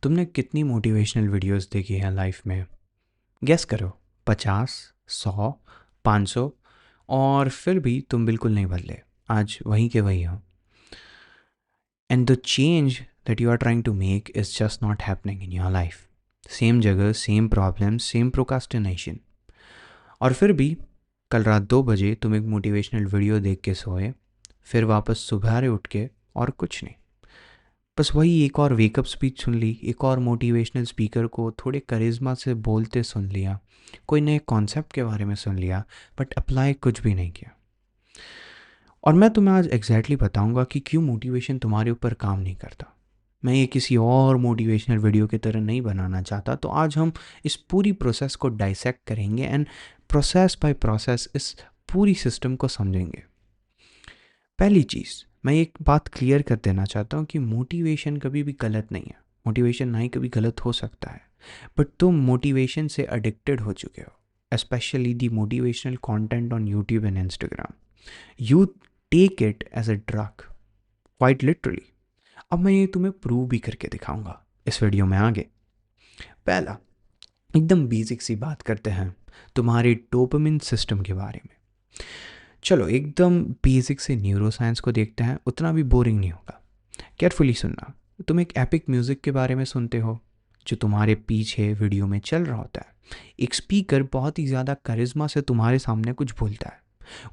तुमने कितनी motivational videos देखी हैं लाइफ में? गेस करो। 50, 100, 500। और फिर भी तुम बिल्कुल नहीं बदले। आज वहीं के वही हो। And the change that you are trying to make is just not happening in your life. Same जगह, सेम प्रॉब्लम, सेम प्रोकास्टिनेशन। और फिर भी कल रात 2 बजे तुम एक मोटिवेशनल वीडियो देख के सोए, फिर वापस सुबह उठ के और कुछ नहीं। बस वही एक और वेकअप स्पीच सुन ली, एक और मोटिवेशनल स्पीकर को थोड़े करिश्मा से बोलते सुन लिया, कोई नए कॉन्सेप्ट के बारे में सुन लिया, बट अप्लाई कुछ भी नहीं किया। और मैं तुम्हें आज एग्जैक्टली बताऊंगा कि क्यों मोटिवेशन तुम्हारे ऊपर काम नहीं करता। मैं ये किसी और मोटिवेशनल वीडियो की तरह नहीं बनाना चाहता, तो आज हम इस पूरी प्रोसेस को डाइसेक्ट करेंगे एंड प्रोसेस बाय प्रोसेस इस पूरी सिस्टम को समझेंगे। पहली चीज़, मैं एक बात क्लियर कर देना चाहता हूँ कि मोटिवेशन कभी भी गलत नहीं है। मोटिवेशन ना ही कभी गलत हो सकता है, बट तुम मोटिवेशन से एडिक्टेड हो चुके हो, specially the motivational content on YouTube and Instagram. You take it as a drug, quite literally. अब मैं ये तुम्हें प्रूव भी करके दिखाऊंगा इस वीडियो में आगे। पहला, एकदम बेसिक सी बात करते हैं तुम्हारे डोपामिन सिस्टम के बारे में। चलो एकदम बेसिक से न्यूरोसाइंस को देखते हैं, उतना भी बोरिंग नहीं होगा। केयरफुली सुनना। तुम एक एपिक म्यूज़िक के बारे में सुनते हो जो तुम्हारे पीछे वीडियो में चल रहा होता है। एक स्पीकर बहुत ही ज़्यादा करिश्मा से तुम्हारे सामने कुछ बोलता है,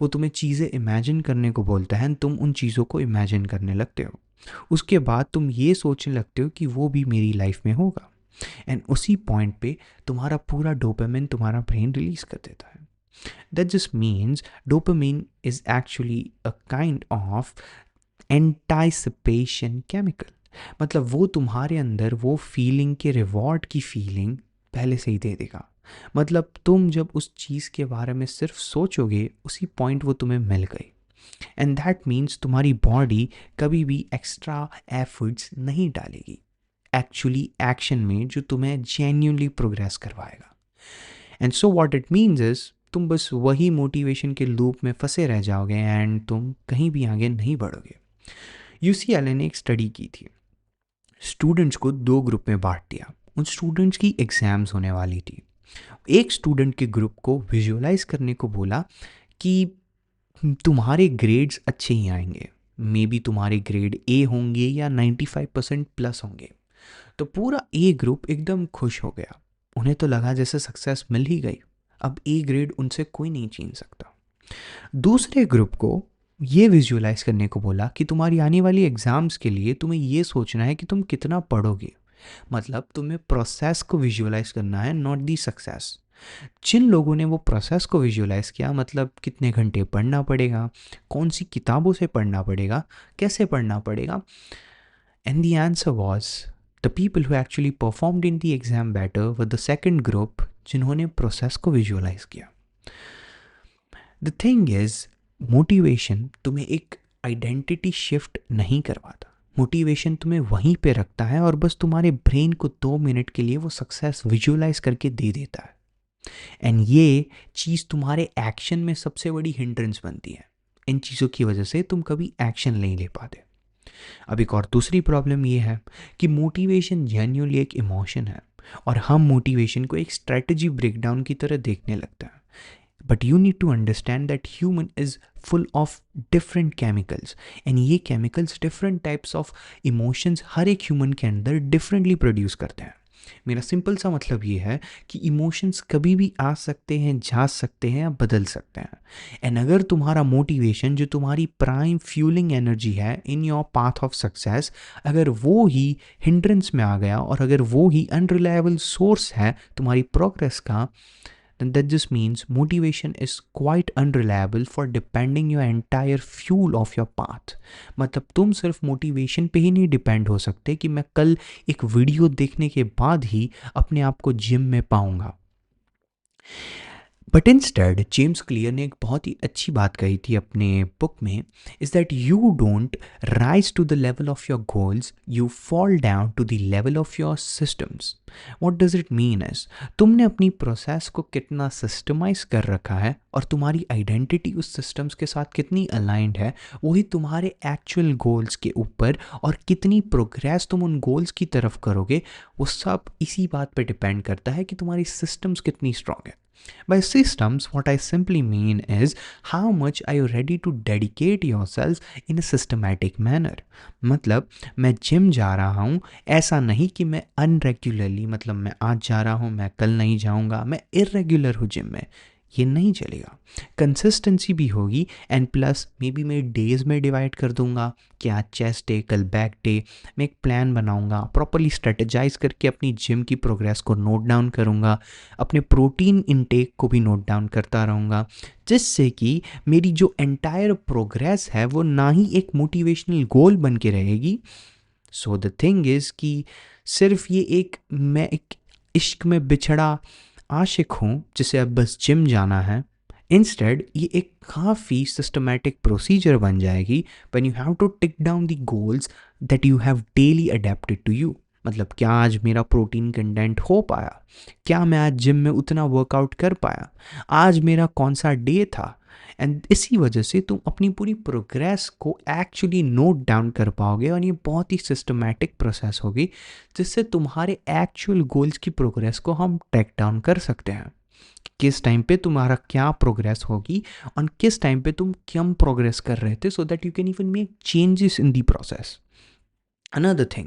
वो तुम्हें चीज़ें इमेजिन करने को बोलता है, तुम उन चीज़ों को इमेजिन करने लगते हो। उसके बाद तुम ये सोचने लगते हो कि वो भी मेरी लाइफ में होगा। एंड उसी पॉइंट पे तुम्हारा पूरा डोपामिन तुम्हारा ब्रेन रिलीज कर देता है। That just means dopamine is actually a kind of anticipation chemical। मतलब वो तुम्हारे अंदर वो फीलिंग के रिवॉर्ड की फीलिंग पहले से ही दे देगा। मतलब तुम जब उस चीज़ के बारे में सिर्फ सोचोगे, उसी पॉइंट वो तुम्हें मिल गई। एंड दैट मीन्स तुम्हारी बॉडी कभी भी एक्स्ट्रा एफर्ट्स नहीं डालेगी एक्चुअली एक्शन में जो तुम्हें जेन्युइनली प्रोग्रेस करवाएगा। And so what it means is तुम बस वही मोटिवेशन के लूप में फंसे रह जाओगे एंड तुम कहीं भी आगे नहीं बढ़ोगे। यूसीएलए ने एक स्टडी की थी। स्टूडेंट्स को 2 ग्रुप में बांट दिया। उन स्टूडेंट्स की एग्जाम्स होने वाली थी। एक स्टूडेंट के ग्रुप को विजुअलाइज करने को बोला कि तुम्हारे ग्रेड्स अच्छे ही आएंगे, मे बी तुम्हारे ग्रेड ए होंगे या 95% प्लस होंगे। तो पूरा ए ग्रुप एकदम खुश हो गया। उन्हें तो लगा जैसे सक्सेस मिल ही गई, अब ए ग्रेड उनसे कोई नहीं छीन सकता। दूसरे ग्रुप को ये विजुअलाइज करने को बोला कि तुम्हारी आने वाली एग्जाम्स के लिए तुम्हें ये सोचना है कि तुम कितना पढ़ोगे। मतलब तुम्हें प्रोसेस को विजुअलाइज करना है, नॉट दी सक्सेस। जिन लोगों ने वो प्रोसेस को विजुअलाइज किया, मतलब कितने घंटे पढ़ना पड़ेगा, कौन सी किताबों से पढ़ना पड़ेगा, कैसे पढ़ना पड़ेगा, and the answer was the people who actually performed in the exam better were the second group, जिन्होंने प्रोसेस को विजुअलाइज किया। द थिंग इज, मोटिवेशन तुम्हें एक आइडेंटिटी शिफ्ट नहीं करवाता। मोटिवेशन तुम्हें वहीं पे रखता है और बस तुम्हारे ब्रेन को 2 मिनट के लिए वो सक्सेस विजुअलाइज करके दे देता है। एंड ये चीज़ तुम्हारे एक्शन में सबसे बड़ी हिंड्रेंस बनती है। इन चीज़ों की वजह से तुम कभी एक्शन नहीं ले पाते। अब एक और दूसरी प्रॉब्लम ये है कि मोटिवेशन जेन्युइनली एक इमोशन है और हम मोटिवेशन को एक स्ट्रेटजी ब्रेकडाउन की तरह देखने लगता है। But you need to understand that human is full of different chemicals, and ये chemicals different types of emotions हर एक ह्यूमन के अंदर डिफरेंटली प्रोड्यूस करते हैं। मेरा सिंपल सा मतलब ये है कि इमोशंस कभी भी आ सकते हैं, जा सकते हैं या बदल सकते हैं। एंड अगर तुम्हारा मोटिवेशन, जो तुम्हारी प्राइम फ्यूलिंग एनर्जी है in your path of success, अगर वो ही हिंड्रेंस में आ गया और अगर वो ही अनरिलायबल सोर्स है तुम्हारी प्रोग्रेस का, then that just means motivation is quite unreliable for depending your entire fuel of your path। मतलब तुम सिर्फ मोटिवेशन पे ही नहीं डिपेंड हो सकते कि मैं कल एक वीडियो देखने के बाद ही अपने आप को जिम में पाऊंगा। बट इंस्टेड जेम्स क्लियर ने एक बहुत ही अच्छी बात कही थी अपने बुक में, is that you don't rise to the level of your goals, you fall down to the level of your systems. What does it mean is, तुमने अपनी प्रोसेस को कितना सिस्टमाइज कर रखा है और तुम्हारी आइडेंटिटी उस सिस्टम्स के साथ कितनी अलाइंड है, वही तुम्हारे एक्चुअल गोल्स के ऊपर और कितनी प्रोग्रेस तुम उन गोल्स की तरफ करोगे, वो सब इसी बात पे डिपेंड करता है कि तुम्हारी सिस्टम्स कितनी स्ट्रांग है। By systems, what I simply mean is how much are you ready to dedicate yourselves in a systematic manner. मतलब मैं जिम जा रहा हूँ, ऐसा नहीं कि मैं अनरेगुलरली, मतलब मैं आज जा रहा हूँ मैं कल नहीं जाऊँगा, मैं इरेगुलर हूँ जिम में, ये नहीं चलेगा। कंसिस्टेंसी भी होगी एंड प्लस मे बी मैं डेज में डिवाइड कर दूंगा कि आज चेस्ट डे कल बैक डे। मैं एक प्लान बनाऊंगा, प्रॉपरली स्ट्रेटेजाइज करके अपनी जिम की प्रोग्रेस को नोट डाउन करूंगा, अपने प्रोटीन इनटेक को भी नोट डाउन करता रहूँगा, जिससे कि मेरी जो एंटायर प्रोग्रेस है वो ना ही एक मोटिवेशनल गोल बन के रहेगी। सो द थिंग इज़ कि सिर्फ ये एक मैं एक इश्क में बिछड़ा आशिक हूँ जिसे अब बस जिम जाना है। इंस्टेड ये एक काफ़ी सिस्टमैटिक प्रोसीजर बन जाएगी when you have to tick down the goals that you have daily adapted to you. मतलब क्या आज मेरा प्रोटीन कंटेंट हो पाया, क्या मैं आज जिम में उतना वर्कआउट कर पाया, आज मेरा कौन सा डे था। एंड इसी वजह से तुम अपनी पूरी प्रोग्रेस को एक्चुअली नोट डाउन कर पाओगे और ये बहुत ही सिस्टमैटिक प्रोसेस होगी जिससे तुम्हारे एक्चुअल गोल्स की प्रोग्रेस को हम ट्रैक डाउन कर सकते हैं। किस टाइम पे तुम्हारा क्या प्रोग्रेस होगी और किस टाइम पे तुम कम प्रोग्रेस कर रहे थे, so that you can even make changes in the process. Another thing,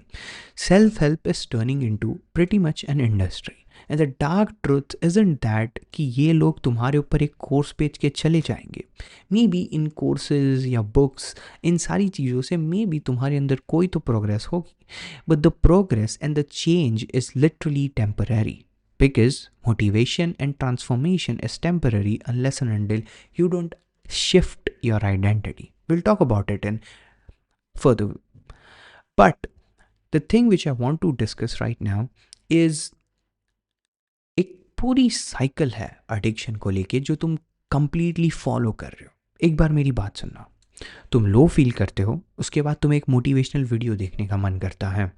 self help is turning into pretty much an industry. And the dark truth isn't that कि ये लोग तुम्हारे ऊपर एक कोर्स बेच के चले जाएंगे। मे बी इन कोर्सेज या बुक्स, इन सारी चीज़ों से मे बी तुम्हारे अंदर कोई तो प्रोग्रेस होगी, but the progress and the change is literally temporary, because motivation and transformation is temporary unless and until you don't shift your identity. We'll talk about it in further. But the thing which I want to discuss right now is एक पूरी cycle है addiction को लेके जो तुम completely follow कर रहे हो। एक बार मेरी बात सुनना, तुम लो फील करते हो, उसके बाद तुम्हें एक मोटिवेशनल वीडियो देखने का मन करता है।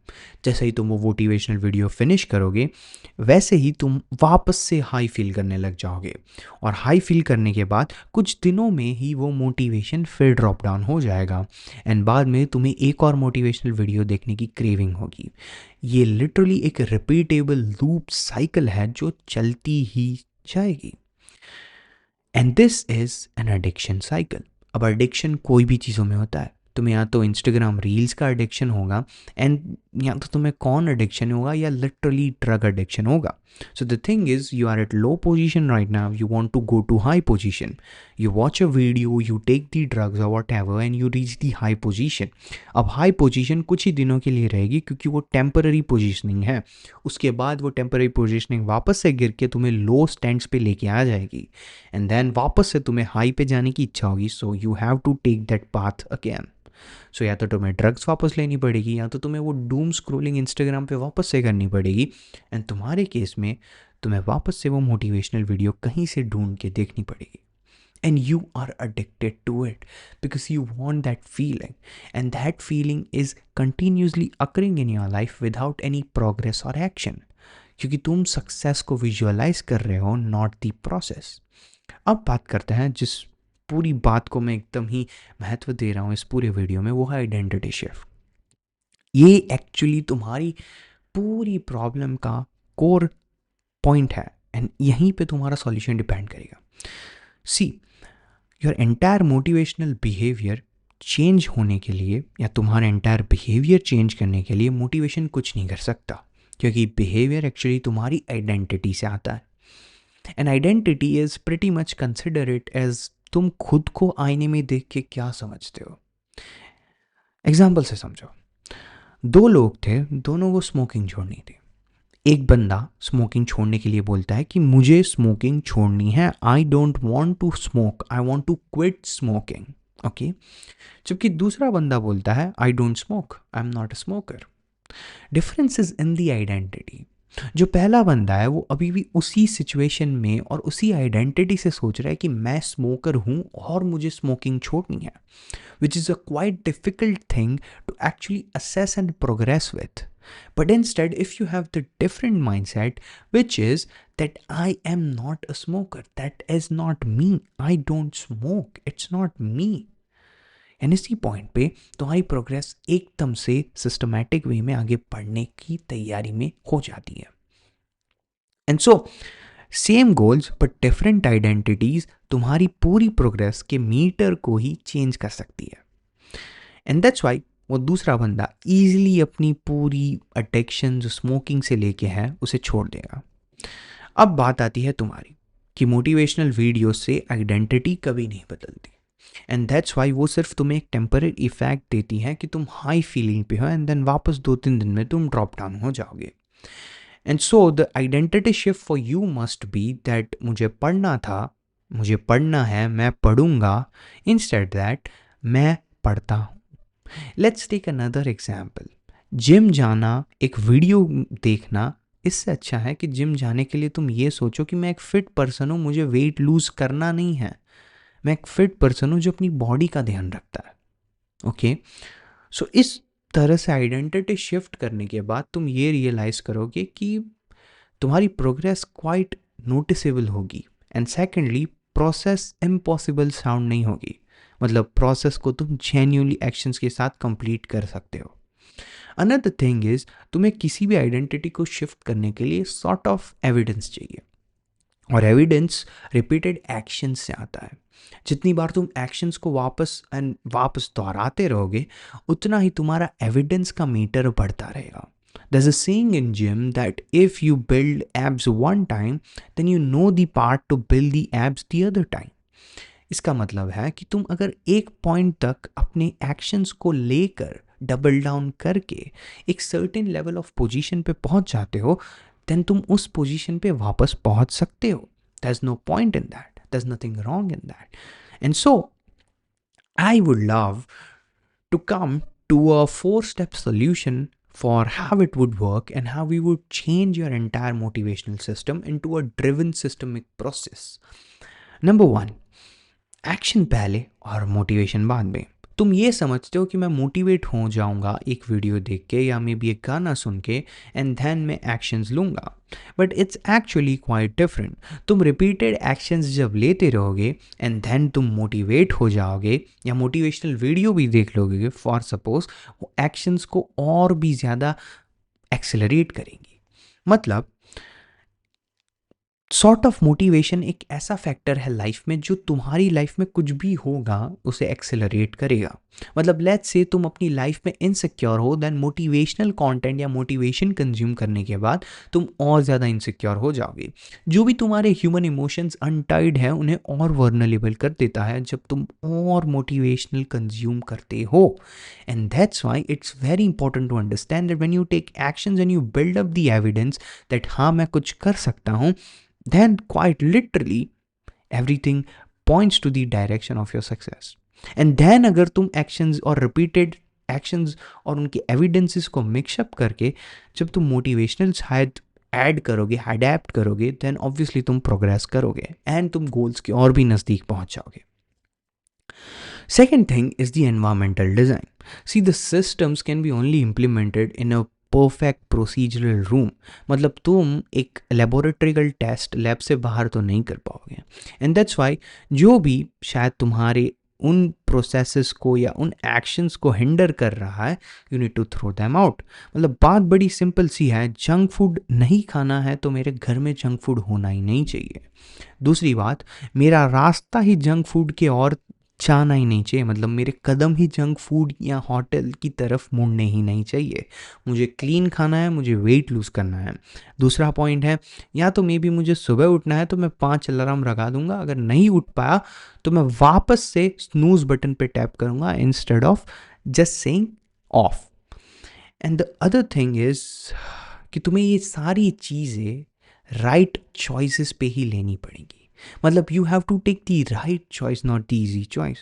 जैसे ही तुम वो मोटिवेशनल वीडियो फिनिश करोगे वैसे ही तुम वापस से हाई फील करने लग जाओगे, और हाई फील करने के बाद कुछ दिनों में ही वो मोटिवेशन फिर ड्रॉप डाउन हो जाएगा एंड बाद में तुम्हें एक और मोटिवेशनल वीडियो देखने की क्रेविंग होगी। ये लिटरली एक रिपीटेबल लूप साइकिल है जो चलती ही जाएगी। And this is an addiction cycle. अब एडिक्शन कोई भी चीज़ों में होता है, तुम्हें या तो इंस्टाग्राम रील्स का एडिक्शन होगा, एंड या तो तुम्हें कौन एडिक्शन होगा या लिटरली ड्रग एडिक्शन होगा। So the thing is you are at low position right now, you want to go to high position, you watch a video, you take the drugs और whatever and you reach the high position. अब high position कुछ ही दिनों के लिए रहेगी क्योंकि वो टेम्पररी पोजीशनिंग है, उसके बाद वो टेम्पररी पोजीशनिंग वापस से गिर के तुम्हें लो स्टैंड्स पे लेके आ जाएगी एंड देन वापस से तुम्हें हाई पे जाने की इच्छा होगी। So you have to take that path again. So या तो तुम्हें ड्रग्स वापस लेनी पड़ेगी या तो तुम्हें वो डूम स्क्रोलिंग इंस्टाग्राम पे वापस से करनी पड़ेगी, एंड तुम्हारे केस में तुम्हें वापस से वो मोटिवेशनल वीडियो कहीं से ढूंढ के देखनी पड़ेगी। And you are addicted to it because you want that feeling, and that feeling is continuously occurring in your life without any progress or action, क्योंकि तुम सक्सेस को विजुअलाइज कर रहे हो, नॉट द प्रोसेस। अब बात करते हैं जिस पूरी बात को मैं एकदम ही महत्व दे रहा हूँ इस पूरे वीडियो में, वो है आइडेंटिटी शिफ्ट। ये एक्चुअली तुम्हारी पूरी प्रॉब्लम का कोर पॉइंट है एंड यहीं पे तुम्हारा सॉल्यूशन डिपेंड करेगा। See, your entire motivational behaviour change होने के लिए या तुम्हारा एंटायर बिहेवियर चेंज करने के लिए मोटिवेशन कुछ नहीं कर सकता, क्योंकि बिहेवियर एक्चुअली तुम्हारी आइडेंटिटी से आता है। And identity is pretty much consider it as तुम खुद को आईने में देख के क्या समझते हो। एग्जाम्पल से समझो, दो लोग थे, दोनों को स्मोकिंग छोड़नी थी। एक बंदा स्मोकिंग छोड़ने के लिए बोलता है कि मुझे स्मोकिंग छोड़नी है, I don't want to smoke, I want to quit smoking, okay. जबकि दूसरा बंदा बोलता है I don't smoke, I am not a smoker. Difference is in the identity. जो पहला बंदा है वो अभी भी उसी सिचुएशन में और उसी आइडेंटिटी से सोच रहा है कि मैं स्मोकर हूँ और मुझे स्मोकिंग छोड़नी है, which is a quite difficult thing to actually assess and progress with. But instead, if you have the different mindset, which is that I am not a smoker, that is not me, I don't smoke, it's not me. And इसी point पे तुम्हारी progress एकदम से systematic way में आगे बढ़ने की तैयारी में हो जाती है. And so same goals but different identities तुम्हारी पूरी प्रोग्रेस के मीटर को ही चेंज कर सकती है. एंड दैट्स वाई वो दूसरा बंदा ईजिली अपनी पूरी अडिक्शन जो स्मोकिंग से लेके है उसे छोड़ देगा. अब बात आती है तुम्हारी कि मोटिवेशनल वीडियो से आइडेंटिटी कभी नहीं बदलती. एंड दैट्स वाई वो सिर्फ तुम्हें एक टेम्पररी इफेक्ट देती है कि तुम हाई फीलिंग पे हो एंड देन वापस 2-3 दिन में तुम ड्रॉप डाउन हो जाओगे. And so the identity shift for you must be that मुझे पढ़ना था, मुझे पढ़ना है, मैं पढ़ूंगा, इंस्टेड दैट मैं पढ़ता हूँ. Let's take another example. Gym जाना, एक वीडियो देखना, इससे अच्छा है कि जिम जाने के लिए तुम ये सोचो कि मैं एक फिट पर्सन हूँ, मुझे वेट लूज करना नहीं है, मैं एक फिट पर्सन हूँ जो अपनी बॉडी का ध्यान रखता है. ओके, सो इस तरह से आइडेंटिटी शिफ्ट करने के बाद तुम ये रियलाइज करोगे कि तुम्हारी प्रोग्रेस क्वाइट नोटिसेबल होगी. And secondly, process impossible sound नहीं होगी. मतलब प्रोसेस को तुम जेन्युइनली एक्शंस के साथ कंप्लीट कर सकते हो. अनदर थिंग इज, तुम्हें किसी भी आइडेंटिटी को शिफ्ट करने के लिए सॉर्ट ऑफ एविडेंस चाहिए, और एविडेंस रिपीटेड एक्शन से आता है. जितनी बार तुम एक्शंस को वापस एंड वापस दोहराते रहोगे उतना ही तुम्हारा एविडेंस का मीटर बढ़ता रहेगा. There's a saying in gym that if you build abs one time, then you know the part to build the abs the other time. इसका मतलब है कि तुम अगर एक पॉइंट तक अपने एक्शंस को लेकर डबल डाउन करके एक सर्टेन लेवल ऑफ पोजीशन पे पहुंच जाते हो, देन तुम उस पोजीशन पे वापस पहुंच सकते हो. There's no point in that. There's nothing wrong in that. And so, I would love to come to a 4-step solution for how it would work and how we would change your entire motivational system into a driven systemic process. Number 1, action पहले और motivation बाद में. तुम ये समझते हो कि मैं मोटिवेट हो जाऊंगा एक वीडियो देख के या मे बी एक गाना सुन के एंड देन मैं एक्शंस लूँगा, but it's actually quite different. तुम रिपीटेड एक्शंस जब लेते रहोगे एंड देन तुम मोटिवेट हो जाओगे या मोटिवेशनल वीडियो भी देख लोगे फॉर सपोज, वो एक्शंस को और भी ज़्यादा एक्सेलरेट करेंगी. मतलब सॉर्ट ऑफ मोटिवेशन एक ऐसा फैक्टर है लाइफ में जो तुम्हारी लाइफ में कुछ भी होगा उसे एक्सेलरेट करेगा. मतलब लेट्स से तुम अपनी लाइफ में इनसिक्योर हो, देन मोटिवेशनल कंटेंट या मोटिवेशन कंज्यूम करने के बाद तुम और ज़्यादा इनसिक्योर हो जाओगे. जो भी तुम्हारे ह्यूमन इमोशंस अनटाइड है उन्हें और वर्नरेबल कर देता है जब तुम और मोटिवेशनल कंज्यूम करते हो. And that's why it's very important to understand that when you take actions and you build up the evidence that हाँ मैं कुछ कर सकता हूँ, then quite literally everything points to the direction of your success. And then अगर तुम actions और repeated actions और उनके evidences को mix up करके जब तुम motivational शायद ऐड करोगे, अडेप्ट करोगे, then obviously तुम progress करोगे and तुम goals के और भी नज़दीक पहुंच जाओगे. Second thing is the environmental design. See, the systems can be only implemented in a perfect procedural room. मतलब तुम एक लेबोरेटरिकल टेस्ट लैब से बाहर तो नहीं कर पाओगे. एंड दैट्स वाई जो भी शायद तुम्हारे उन प्रोसेसेस को या उन एक्शंस को हिंडर कर रहा है, you need to throw them out. मतलब बात बड़ी सिंपल सी है, जंक फूड नहीं खाना है तो मेरे घर में जंक फूड होना ही नहीं चाहिए. दूसरी बात, मेरा रास्ता ही जंक फूड के और जाना ही नहीं चाहिए. मतलब मेरे कदम ही जंक फूड या होटल की तरफ मुड़ने ही नहीं चाहिए. मुझे क्लीन खाना है, मुझे वेट लूज़ करना है. दूसरा पॉइंट है, या तो मे बी मुझे सुबह उठना है तो मैं 5 अलार्म लगा दूंगा, अगर नहीं उठ पाया तो मैं वापस से स्नूज बटन पे टैप करूंगा instead of just saying of. And the other thing is कि तुम्हें ये सारी चीज़ें राइट चॉइसेस पे ही लेनी पड़ेंगी. मतलब you have to take the right choice, not the easy choice.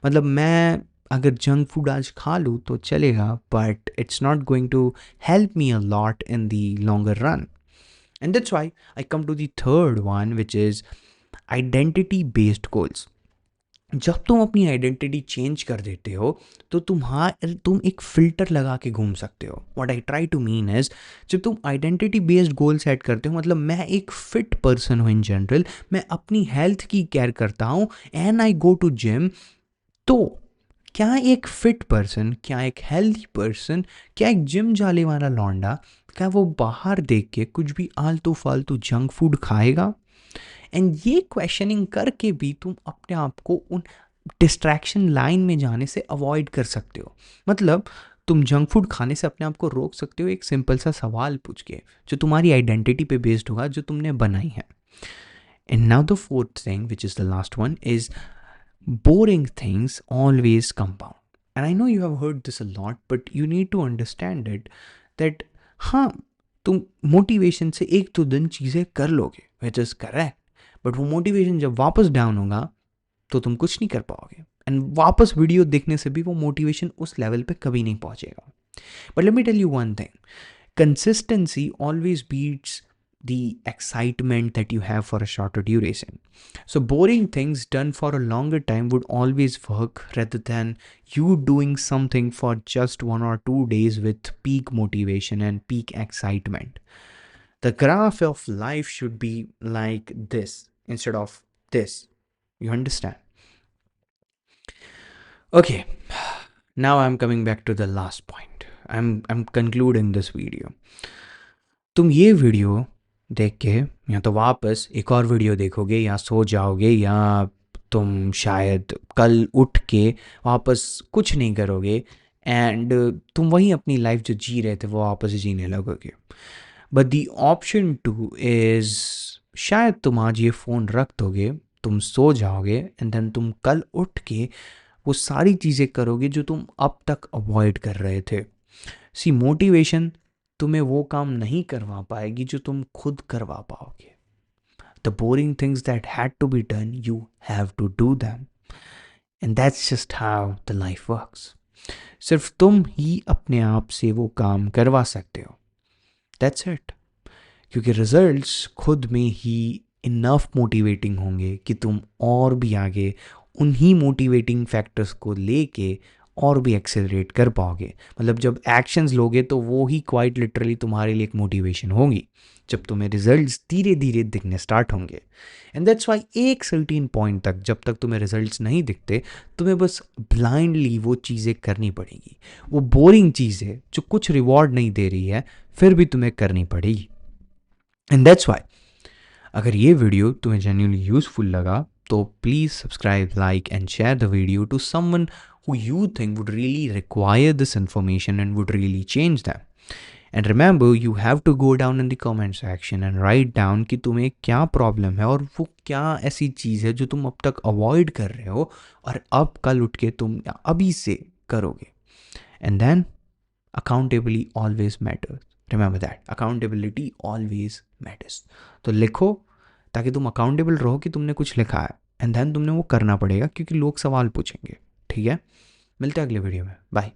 मतलब मैं अगर जंक फूड आज खा लूँ तो चलेगा, but it's not going to help me a lot in the longer run. And that's why I come to the third one which is identity based goals. जब तुम अपनी आइडेंटिटी चेंज कर देते हो तो तुम एक फ़िल्टर लगा के घूम सकते हो। What I try to mean is, जब तुम आइडेंटिटी बेस्ड गोल सेट करते हो, मतलब मैं एक फिट पर्सन हूँ इन जनरल, मैं अपनी हेल्थ की केयर करता हूँ and I go to gym, तो क्या एक फिट पर्सन, क्या एक हेल्दी पर्सन, क्या एक जिम जाने वाला लौंडा, क्या वो बाहर देख के कुछ भी आलतू फालतू जंक फूड खाएगा? एंड ये क्वेश्चनिंग करके भी तुम अपने आप को उन डिस्ट्रैक्शन लाइन में जाने से अवॉइड कर सकते हो। मतलब तुम जंक फूड खाने से अपने आप को रोक सकते हो एक सिंपल सा सवाल पूछ के, जो तुम्हारी आइडेंटिटी पे बेस्ड होगा, जो तुमने बनाई है। And now the fourth thing which is the last one is boring things always compound. And I know you have heard this a lot, but you need to understand it that हाँ, तुम motivation से एक दो दिन चीज़ें कर लोगे, which is correct, but वो मोटिवेशन जब वापस डाउन होगा तो तुम कुछ नहीं कर पाओगे, एंड वापस वीडियो देखने से भी वो मोटिवेशन उस लेवल पे कभी नहीं पहुंचेगा। But let me tell you one thing, consistency always beats the excitement that you have for a shorter duration. So, boring things done for a longer time would always work rather than you doing something for just 1 or 2 days with peak motivation and peak excitement. The graph of life should be like this instead of this. You understand? Okay, now I'm coming back to the last point. I'm concluding this video. तुम ये video देख के या तो वापस एक और video देखोगे, या सो जाओगे, या तुम शायद कल उठ के वापस कुछ नहीं करोगे एंड तुम वही अपनी लाइफ जो जी रहे थे वो वापस जीने लगोगे। But the option two is, शायद तुम आज ये फ़ोन रख दोगे, तुम सो जाओगे एंड देन तुम कल उठ के वो सारी चीज़ें करोगे जो तुम अब तक अवॉइड कर रहे थे। सी, मोटिवेशन तुम्हें वो काम नहीं करवा पाएगी जो तुम खुद करवा पाओगे। The boring things that had to be done, you have to do them, and that's just how the life works. सिर्फ तुम ही अपने आप से वो काम करवा सकते हो, दैट्स इट। क्योंकि रिजल्ट्स खुद में ही इनफ मोटिवेटिंग होंगे कि तुम और भी आगे उन्हीं मोटिवेटिंग फैक्टर्स को लेके और भी एक्सेलरेट कर पाओगे। मतलब जब एक्शंस लोगे तो वो ही क्वाइट लिटरली तुम्हारे लिए एक मोटिवेशन होगी, जब तुम्हें रिजल्ट्स धीरे धीरे दिखने स्टार्ट होंगे। एंड दैट्स वाई एक सर्टेन पॉइंट तक, जब तक तुम्हें रिजल्ट्स नहीं दिखते, तुम्हें बस ब्लाइंडली वो चीज़ें करनी पड़ेगी। वो बोरिंग चीज़ें जो कुछ रिवॉर्ड नहीं दे रही है, फिर भी तुम्हें करनी पड़ेगी। एंड दैट्स वाई अगर ये वीडियो तुम्हें जेन्युइनली यूजफुल लगा तो please subscribe, like and share the video to someone who you think would really require this information and would really change them. And remember, you have to go down in the comment section and write down कि तुम्हें क्या problem है और वो क्या ऐसी चीज़ है जो तुम अब तक अवॉइड कर रहे हो और अब कल उठ के तुम अभी से करोगे। And then accountability always matters. Remember that. Accountability always matters. तो लिखो ताकि तुम अकाउंटेबल रहो कि तुमने कुछ लिखा है, एंड देन तुमने वो करना पड़ेगा क्योंकि लोग सवाल पूछेंगे। ठीक है, मिलते हैं अगले वीडियो में। बाय।